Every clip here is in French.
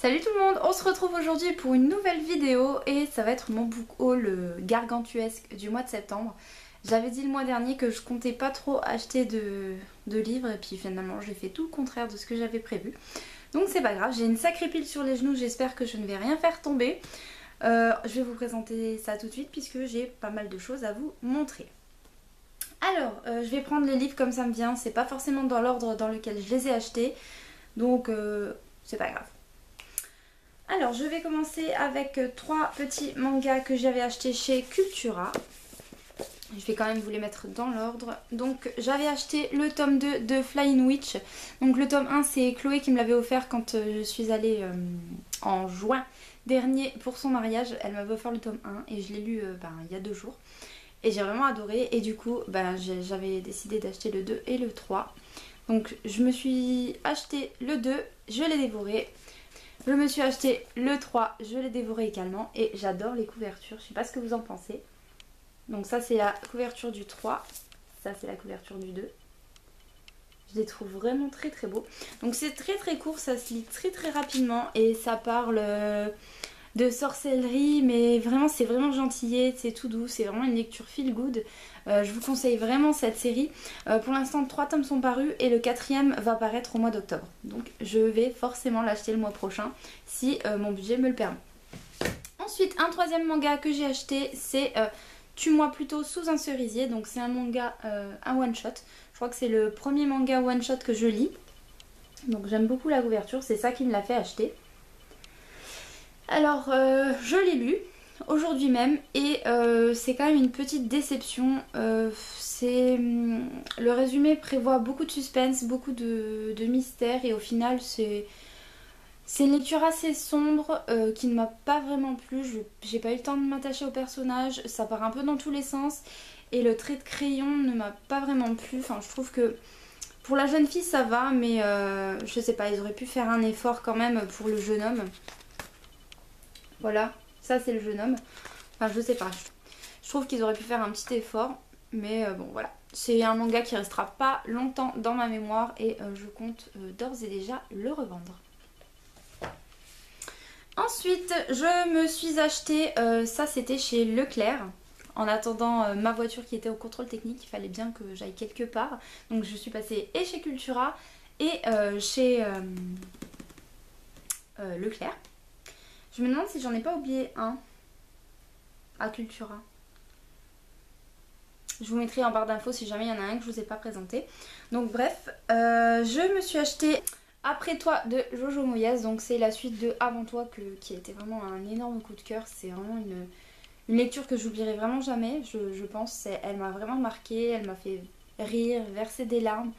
Salut tout le monde, on se retrouve aujourd'hui pour une nouvelle vidéo et ça va être mon book haul gargantuesque du mois de septembre. J'avais dit le mois dernier que je comptais pas trop acheter de livres et puis finalement j'ai fait tout le contraire de ce que j'avais prévu. Donc c'est pas grave, j'ai une sacrée pile sur les genoux, j'espère que je ne vais rien faire tomber. Je vais vous présenter ça tout de suite puisque j'ai pas mal de choses à vous montrer. Alors, je vais prendre les livres comme ça me vient, c'est pas forcément dans l'ordre dans lequel je les ai achetés, donc c'est pas grave. Alors je vais commencer avec trois petits mangas que j'avais achetés chez Cultura. Je vais quand même vous les mettre dans l'ordre. Donc j'avais acheté le tome 2 de Flying Witch. Donc le tome 1 c'est Chloé qui me l'avait offert quand je suis allée en juin dernier pour son mariage. Elle m'avait offert le tome 1 et je l'ai lu il y a 2 jours. Et j'ai vraiment adoré et du coup j'avais décidé d'acheter le 2 et le 3. Donc je me suis acheté le 2, je l'ai dévoré. Je me suis acheté le 3, je l'ai dévoré également et j'adore les couvertures, je sais pas ce que vous en pensez. Donc ça c'est la couverture du 3, ça c'est la couverture du 2. Je les trouve vraiment très très beaux. Donc c'est très très court, ça se lit très très rapidement et ça parle de sorcellerie, mais vraiment c'est vraiment gentillet, c'est tout doux, c'est vraiment une lecture feel good. Je vous conseille vraiment cette série. Pour l'instant 3 tomes sont parus et le 4e va paraître au mois d'octobre. Donc je vais forcément l'acheter le mois prochain si mon budget me le permet. Ensuite un troisième manga que j'ai acheté c'est Tue-moi plutôt sous un cerisier. Donc c'est un manga, un one shot. Je crois que c'est le premier manga one shot que je lis. Donc j'aime beaucoup la couverture, c'est ça qui me l'a fait acheter. Alors je l'ai lu aujourd'hui même et c'est quand même une petite déception. Le résumé prévoit beaucoup de suspense, beaucoup de mystère et au final c'est une lecture assez sombre qui ne m'a pas vraiment plu. J'ai pas eu le temps de m'attacher au personnage, ça part un peu dans tous les sens et le trait de crayon ne m'a pas vraiment plu. Enfin je trouve que pour la jeune fille ça va mais je sais pas, ils auraient pu faire un effort quand même pour le jeune homme. Voilà, ça c'est le jeune homme. Enfin je sais pas, je trouve qu'ils auraient pu faire un petit effort. Mais bon voilà, c'est un manga qui restera pas longtemps dans ma mémoire et je compte d'ores et déjà le revendre. Ensuite je me suis acheté, ça c'était chez Leclerc. En attendant ma voiture qui était au contrôle technique, il fallait bien que j'aille quelque part. Donc je suis passée et chez Cultura et chez Leclerc. Je me demande si j'en ai pas oublié un à Cultura. Je vous mettrai en barre d'infos si jamais il y en a un que je vous ai pas présenté. Donc bref, je me suis acheté Après toi de Jojo Moyes. Donc c'est la suite de Avant toi qui a été vraiment un énorme coup de cœur. C'est vraiment une lecture que j'oublierai vraiment jamais, je pense. Elle m'a vraiment marquée, elle m'a fait rire, verser des larmes.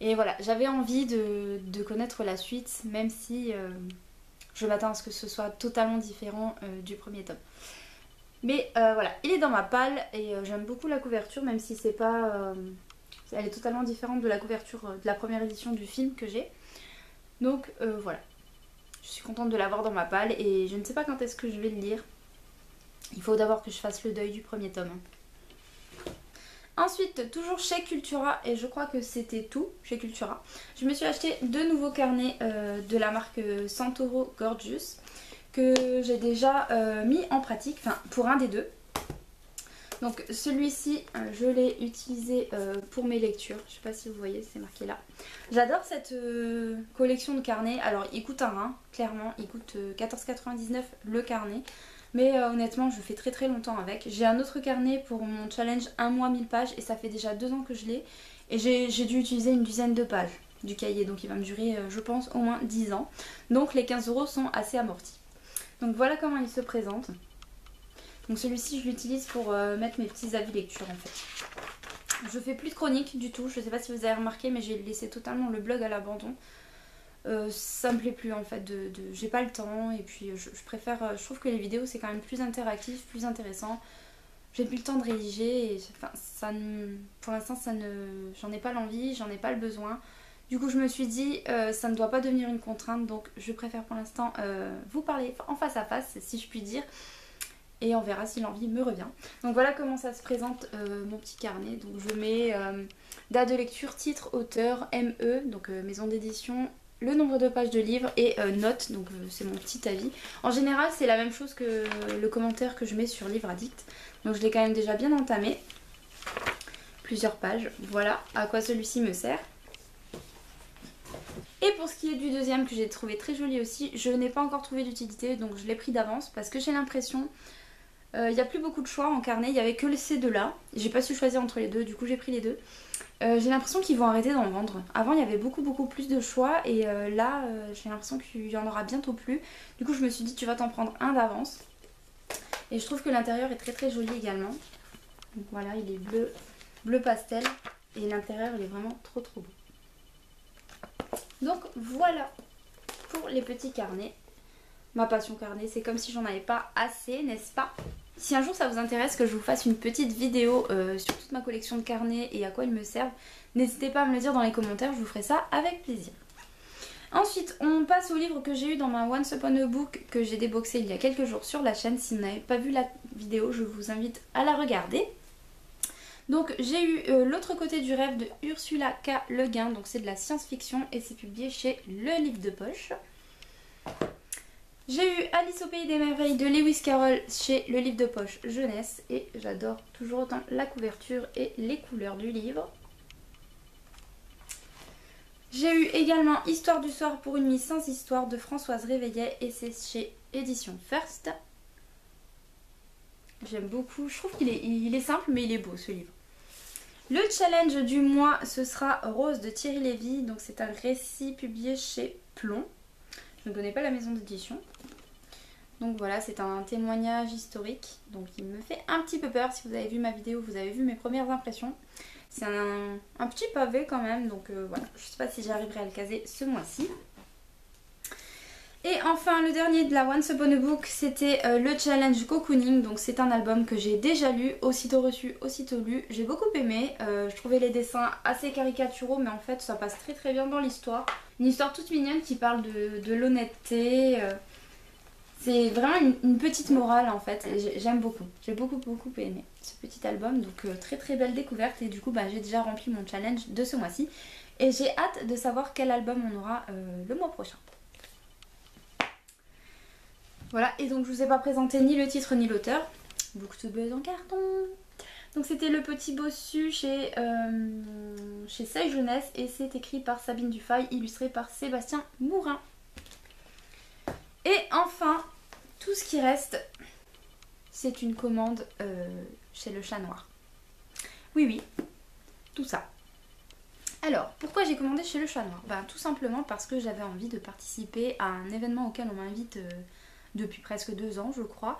Et voilà, j'avais envie de connaître la suite, même si je m'attends à ce que ce soit totalement différent du premier tome. Mais voilà, il est dans ma palle et j'aime beaucoup la couverture, même si c'est pas... elle est totalement différente de la couverture de la première édition du film que j'ai. Donc voilà, je suis contente de l'avoir dans ma palle et je ne sais pas quand est-ce que je vais le lire. Il faut d'abord que je fasse le deuil du premier tome. Ensuite, toujours chez Cultura, et je crois que c'était tout chez Cultura, je me suis acheté 2 nouveaux carnets de la marque Santoro Gorgeous que j'ai déjà mis en pratique, enfin pour un des deux. Donc celui-ci je l'ai utilisé pour mes lectures, je sais pas si vous voyez, c'est marqué là. J'adore cette collection de carnets, alors il coûte un rein, clairement, il coûte 14,99 le carnet. Mais honnêtement je fais très très longtemps avec. J'ai un autre carnet pour mon challenge 1 mois 1000 pages et ça fait déjà 2 ans que je l'ai. Et j'ai dû utiliser une dizaine de pages du cahier, donc il va me durer je pense au moins 10 ans. Donc les 15 € sont assez amortis. Donc voilà comment il se présente. Donc celui-ci je l'utilise pour mettre mes petits avis lecture en fait. Je fais plus de chroniques du tout, je sais pas si vous avez remarqué mais j'ai laissé totalement le blog à l'abandon. Ça me plaît plus en fait, j'ai pas le temps et puis je préfère, je trouve que les vidéos c'est quand même plus interactif, plus intéressant. J'ai plus le temps de rédiger et enfin, pour l'instant j'en ai pas l'envie, j'en ai pas le besoin. Du coup je me suis dit ça ne doit pas devenir une contrainte, donc je préfère pour l'instant vous parler en face à face si je puis dire. Et on verra si l'envie me revient. Donc voilà comment ça se présente mon petit carnet. Donc je mets date de lecture, titre, auteur, ME, donc maison d'édition, le nombre de pages de livre et notes, donc c'est mon petit avis. En général c'est la même chose que le commentaire que je mets sur Livre Addict, donc je l'ai quand même déjà bien entamé. Plusieurs pages, voilà à quoi celui-ci me sert. Et pour ce qui est du deuxième que j'ai trouvé très joli aussi, je n'ai pas encore trouvé d'utilité, donc je l'ai pris d'avance parce que j'ai l'impression... Il n'y a plus beaucoup de choix en carnet, il n'y avait que ces deux là. J'ai pas su choisir entre les deux, du coup j'ai pris les deux. J'ai l'impression qu'ils vont arrêter d'en vendre. Avant il y avait beaucoup plus de choix et là j'ai l'impression qu'il y en aura bientôt plus. Du coup je me suis dit tu vas t'en prendre un d'avance. Et je trouve que l'intérieur est très joli également. Donc voilà, il est bleu pastel et l'intérieur il est vraiment trop beau. Donc voilà pour les petits carnets. Ma passion carnet, c'est comme si j'en avais pas assez, n'est-ce pas? Si un jour ça vous intéresse que je vous fasse une petite vidéo sur toute ma collection de carnets et à quoi ils me servent, n'hésitez pas à me le dire dans les commentaires, je vous ferai ça avec plaisir. Ensuite, on passe au livre que j'ai eu dans ma Once Upon a Book que j'ai déboxé il y a quelques jours sur la chaîne. Si vous n'avez pas vu la vidéo, je vous invite à la regarder. Donc j'ai eu L'autre côté du rêve de Ursula K. Le Guin, donc c'est de la science-fiction et c'est publié chez Le Livre de Poche. J'ai eu Alice au pays des merveilles de Lewis Carroll chez Le Livre de Poche jeunesse et j'adore toujours autant la couverture et les couleurs du livre. J'ai eu également Histoire du soir pour une nuit sans histoire de Françoise Réveillet et c'est chez Édition First. J'aime beaucoup, je trouve qu'il est simple mais il est beau ce livre. Le challenge du mois ce sera Rose de Thierry Lévy, donc c'est un récit publié chez Plomb. Je ne connais pas la maison d'édition. Donc voilà, c'est un témoignage historique. Donc il me fait un petit peu peur. Si vous avez vu ma vidéo, vous avez vu mes premières impressions. C'est un petit pavé quand même. Donc voilà, je ne sais pas si j'arriverai à le caser ce mois-ci. Et enfin, le dernier de la Once Upon a Book, c'était le challenge Cocooning. Donc c'est un album que j'ai déjà lu, aussitôt reçu, aussitôt lu. J'ai beaucoup aimé. Je trouvais les dessins assez caricaturaux, mais en fait ça passe très bien dans l'histoire. Une histoire toute mignonne qui parle de l'honnêteté. C'est vraiment une petite morale en fait. J'aime beaucoup. J'ai beaucoup aimé ce petit album. Donc très belle découverte. Et du coup j'ai déjà rempli mon challenge de ce mois-ci. Et j'ai hâte de savoir quel album on aura le mois prochain. Voilà, et donc je vous ai pas présenté ni le titre ni l'auteur. Booktube en carton. Donc c'était Le Petit Bossu chez Seuil Jeunesse et c'est écrit par Sabine Dufay, illustré par Sébastien Mourin. Et enfin, tout ce qui reste, c'est une commande chez Le Chat Noir. Oui, tout ça. Alors, pourquoi j'ai commandé chez Le Chat Noir? Tout simplement parce que j'avais envie de participer à un événement auquel on m'invite depuis presque 2 ans je crois,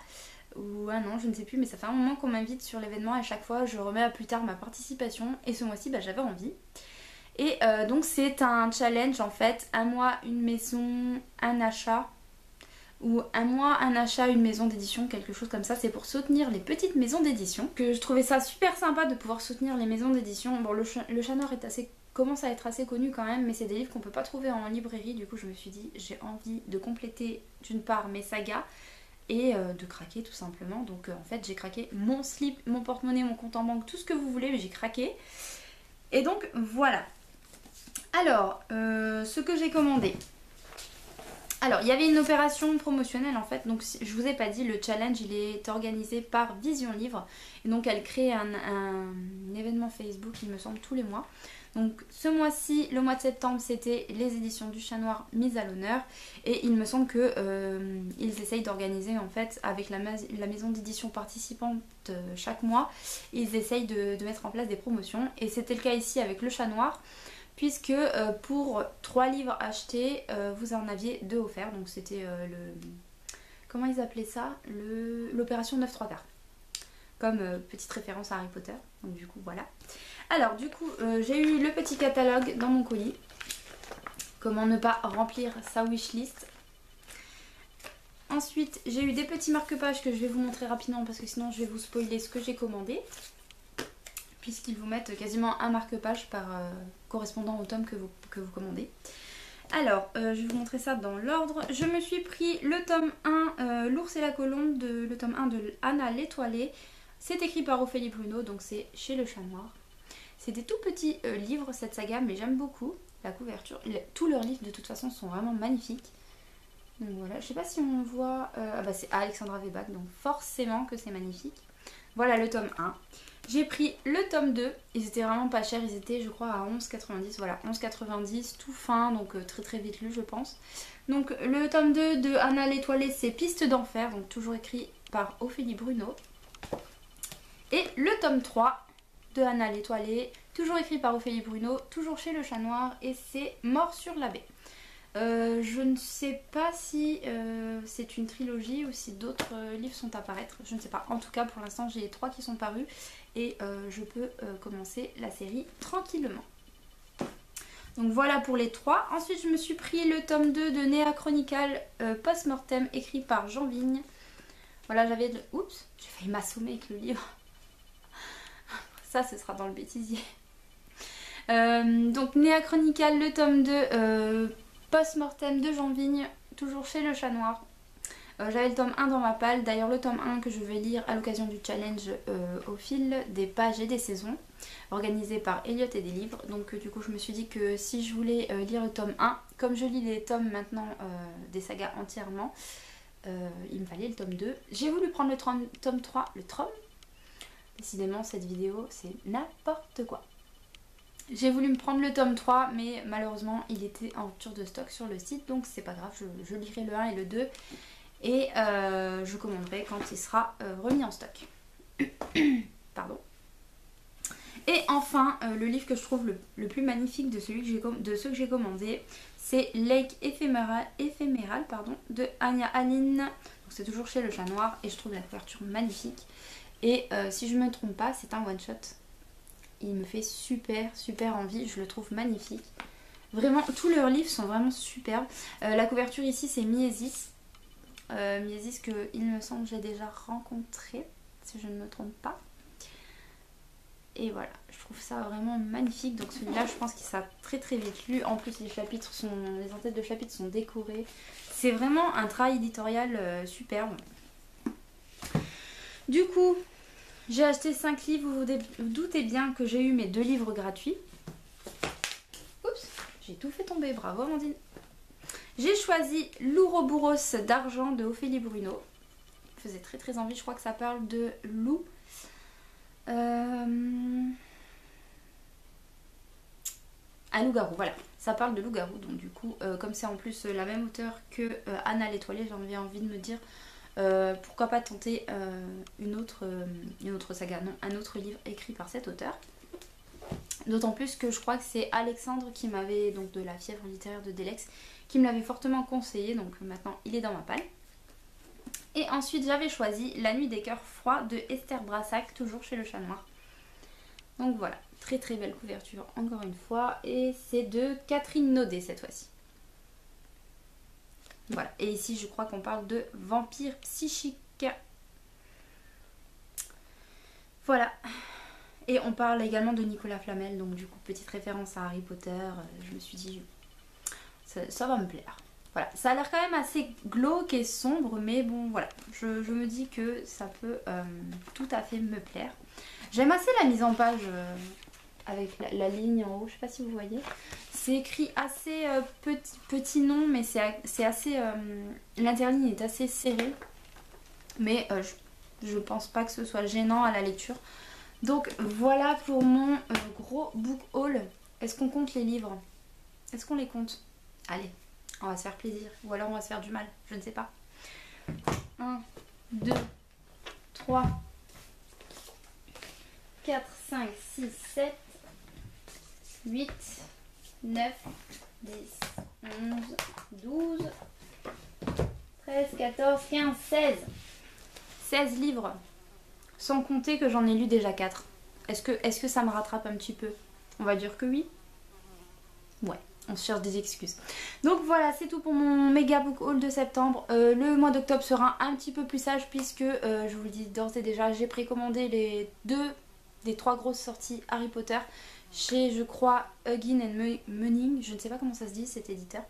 ou 1 an, je ne sais plus, mais ça fait un moment qu'on m'invite sur l'événement et à chaque fois je remets à plus tard ma participation et ce mois-ci j'avais envie. Et donc c'est un challenge en fait, un mois, une maison, un achat, ou un mois, un achat, une maison d'édition, quelque chose comme ça. C'est pour soutenir les petites maisons d'édition, que je trouvais ça super sympa de pouvoir soutenir les maisons d'édition. Bon, le Chat Noir commence à être assez connu quand même, mais c'est des livres qu'on peut pas trouver en librairie. Du coup je me suis dit j'ai envie de compléter d'une part mes sagas et de craquer tout simplement. Donc en fait j'ai craqué mon slip, mon porte-monnaie, mon compte en banque, tout ce que vous voulez, mais j'ai craqué. Et donc voilà. Alors ce que j'ai commandé. Alors il y avait une opération promotionnelle en fait, donc je vous ai pas dit, le challenge il est organisé par Vision Livre. Et donc elle crée un événement Facebook il me semble tous les mois. Donc ce mois-ci, le mois de septembre, c'était les éditions du Chat Noir mises à l'honneur. Et il me semble qu'ils essayent d'organiser en fait avec la maison d'édition participante chaque mois. Ils essayent de mettre en place des promotions. Et c'était le cas ici avec le Chat Noir. Puisque pour 3 livres achetés, vous en aviez 2 offerts. Donc c'était comment ils appelaient ça? L'opération 9/3 quarts. Comme petite référence à Harry Potter. Donc du coup voilà. Alors du coup j'ai eu le petit catalogue dans mon colis. Comment ne pas remplir sa wishlist. Ensuite j'ai eu des petits marque-pages que je vais vous montrer rapidement parce que sinon je vais vous spoiler ce que j'ai commandé. Puisqu'ils vous mettent quasiment un marque-page par correspondant au tome que vous commandez. Alors, je vais vous montrer ça dans l'ordre. Je me suis pris le tome 1, L'ours et la colombe, le tome 1 de Anna l'étoilée. C'est écrit par Ophélie Bruno, donc c'est chez Le Chat Noir. C'est des tout petits livres cette saga, mais j'aime beaucoup la couverture. Tous leurs livres de toute façon sont vraiment magnifiques. Donc voilà, je sais pas si on voit... ah bah c'est Alexandra Weibach, donc forcément que c'est magnifique. Voilà le tome 1. J'ai pris le tome 2, ils étaient vraiment pas chers, ils étaient je crois à 11,90, voilà, 11,90, tout fin, donc très très vite lu je pense. Donc le tome 2 de Anna l'étoilée, c'est Pistes d'enfer, donc toujours écrit par Ophélie Bruno. Et le tome 3 de Anna l'étoilée, toujours écrit par Ophélie Bruno, toujours chez Le Chat Noir, et c'est Mort sur la baie. Je ne sais pas si c'est une trilogie ou si d'autres livres sont à paraître, je ne sais pas. En tout cas pour l'instant j'ai les 3 qui sont parus et je peux commencer la série tranquillement. Donc voilà pour les 3. Ensuite je me suis pris le tome 2 de Néa Chronicle Post-Mortem écrit par Jean Vigne. Voilà, j'avais... Oups, j'ai failli m'assommer avec le livre. Ça ce sera dans le bêtisier. Donc Néa Chronicle, le tome 2... Post-Mortem de Jean Vigne, toujours chez Le Chat Noir. J'avais le tome 1 dans ma palle, d'ailleurs le tome 1 que je vais lire à l'occasion du challenge au fil des pages et des saisons, organisé par Elliot et des livres. Donc du coup je me suis dit que si je voulais lire le tome 1, comme je lis les tomes maintenant des sagas entièrement, il me fallait le tome 2. J'ai voulu prendre le tome 3, le tome. Décidément cette vidéo c'est n'importe quoi. J'ai voulu me prendre le tome 3 mais malheureusement il était en rupture de stock sur le site, donc c'est pas grave, je lirai le 1 et le 2 et je commanderai quand il sera remis en stock. Pardon. Et enfin le livre que je trouve le plus magnifique de ceux que j'ai commandé, c'est Lake Éphéméral de Anya Aline. C'est toujours chez Le Chat Noir et je trouve la couverture magnifique. Et si je ne me trompe pas, c'est un one shot. Il me fait super envie, je le trouve magnifique. Vraiment, tous leurs livres sont vraiment superbes. La couverture ici c'est Miesis. Miesis que il me semble j'ai déjà rencontré, si je ne me trompe pas. Et voilà, je trouve ça vraiment magnifique. Donc celui-là je pense qu'il sera très vite lu. En plus les en-têtes de chapitres sont décorées. C'est vraiment un travail éditorial superbe. Du coup... j'ai acheté 5 livres, vous vous doutez bien que j'ai eu mes 2 livres gratuits. Oups, j'ai tout fait tomber, bravo Amandine. J'ai choisi L'Ouroboros d'argent de Ophélie Bruno. Ça faisait très envie, je crois que ça parle de loup. Un loup-garou, voilà. Ça parle de loup-garou, donc du coup, comme c'est en plus la même auteure que Anna l'étoilée, j'avais envie de me dire... pourquoi pas tenter une autre saga, non, un autre livre écrit par cet auteur. D'autant plus que je crois que c'est Alexandre qui m'avait, donc de La fièvre littéraire de Delex, qui me l'avait fortement conseillé, donc maintenant il est dans ma palle. Et ensuite j'avais choisi La nuit des cœurs froids de Esther Brassac, toujours chez Le Chat Noir. Donc voilà, très belle couverture encore une fois, et c'est de Catherine Naudet cette fois-ci. Voilà, et ici je crois qu'on parle de vampire psychique. Voilà. Et on parle également de Nicolas Flamel, donc du coup petite référence à Harry Potter. Je me suis dit, ça va me plaire. Voilà, ça a l'air quand même assez glauque et sombre, mais bon voilà, je me dis que ça peut tout à fait me plaire. J'aime assez la mise en page avec la ligne en haut, je sais pas si vous voyez. C'est écrit assez petit nom, mais c'est assez... l'interligne est assez serrée, mais je pense pas que ce soit gênant à la lecture. Donc voilà pour mon gros book haul. Est-ce qu'on compte les livres? Est-ce qu'on les compte? Allez, on va se faire plaisir, ou alors on va se faire du mal, je ne sais pas. 1, 2, 3, 4, 5, 6, 7, 8, 9, 10, 11, 12, 13, 14, 15, 16. 16 livres. Sans compter que j'en ai lu déjà 4. Est-ce que ça me rattrape un petit peu? On va dire que oui. Ouais, on se cherche des excuses. Donc voilà, c'est tout pour mon méga book haul de septembre. Le mois d'octobre sera un petit peu plus sage puisque, je vous le dis d'ores et déjà, j'ai précommandé les 2 des 3 grosses sorties Harry Potter chez, je crois, Huggin and Munning. Je ne sais pas comment ça se dit, cet éditeur.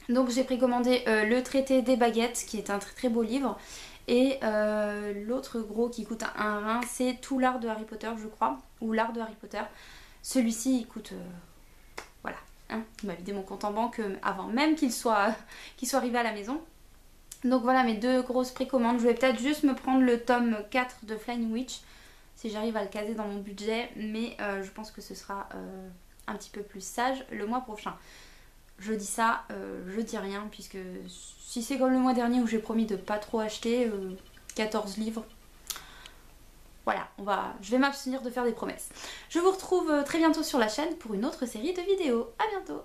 Donc j'ai précommandé le traité des baguettes, qui est un très beau livre. Et l'autre gros qui coûte un rein, c'est tout l'art de Harry Potter, je crois, ou l'art de Harry Potter. Celui-ci, il coûte... voilà, hein, il m'a vidé mon compte en banque avant même qu'il soit arrivé à la maison. Donc voilà mes deux grosses précommandes. Je vais peut-être juste me prendre le tome 4 de Flying Witch, si j'arrive à le caser dans mon budget, mais je pense que ce sera un petit peu plus sage le mois prochain. Je dis ça, je dis rien, puisque si c'est comme le mois dernier où j'ai promis de pas trop acheter, 14 livres, voilà, je vais m'abstenir de faire des promesses. Je vous retrouve très bientôt sur la chaîne pour une autre série de vidéos. À bientôt!